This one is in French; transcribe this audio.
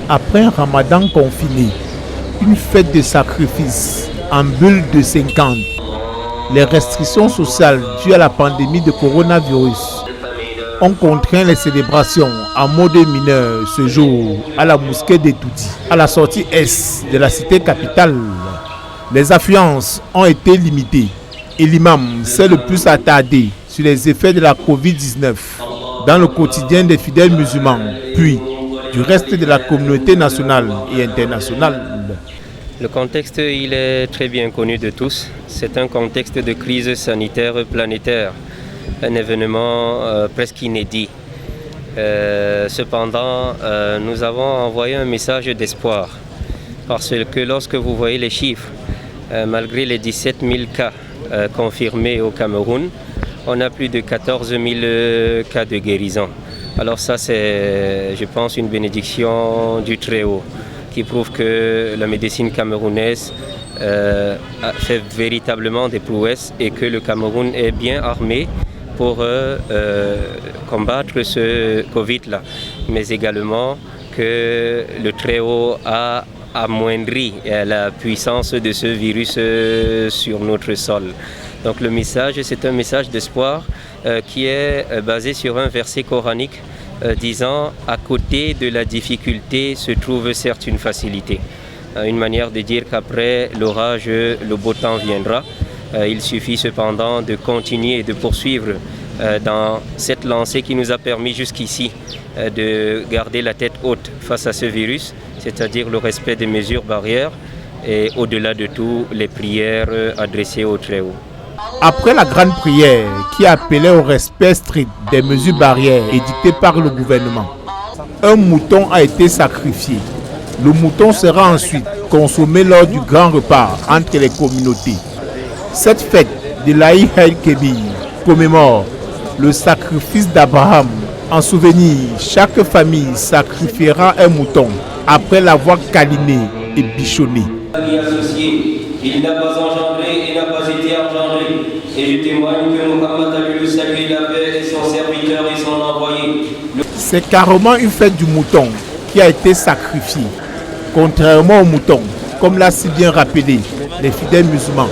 Après un ramadan confiné, une fête de sacrifice en bulle de 50, les restrictions sociales dues à la pandémie de coronavirus ont contraint les célébrations en mode mineur ce jour à la mosquée de Touti, à la sortie est de la cité capitale. Les affluences ont été limitées et l'imam s'est le plus attardé sur les effets de la Covid-19 dans le quotidien des fidèles musulmans, puis du reste de la communauté nationale et internationale. Le contexte, il est très bien connu de tous. C'est un contexte de crise sanitaire planétaire, un événement presque inédit. Cependant, nous avons envoyé un message d'espoir parce que lorsque vous voyez les chiffres, malgré les 17 000 cas confirmés au Cameroun, on a plus de 14 000 cas de guérison. Alors ça, c'est, je pense, une bénédiction du Très-Haut qui prouve que la médecine camerounaise fait véritablement des prouesses et que le Cameroun est bien armé pour combattre ce Covid-là, mais également que le Très-Haut a amoindri la puissance de ce virus sur notre sol. Donc le message, c'est un message d'espoir qui est basé sur un verset coranique disant « à côté de la difficulté se trouve certes une facilité ». Une manière de dire qu'après l'orage, le beau temps viendra. Il suffit cependant de continuer et de poursuivre dans cette lancée qui nous a permis jusqu'ici de garder la tête haute face à ce virus, c'est-à-dire le respect des mesures barrières et au-delà de tout, les prières adressées au Très-Haut. Après la grande prière qui appelait au respect strict des mesures barrières édictées par le gouvernement, un mouton a été sacrifié. Le mouton sera ensuite consommé lors du grand repas entre les communautés. Cette fête de l'Aïd el-Kébir commémore le sacrifice d'Abraham. En souvenir, chaque famille sacrifiera un mouton après l'avoir câliné et bichonné. Il n'a pas engendré et n'a pas été engendré. Et je témoigne que Mohammed a vu le salut et la paix et son serviteur et son envoyé. C'est carrément une fête du mouton qui a été sacrifiée, contrairement au mouton, comme l'a si bien rappelé les fidèles musulmans.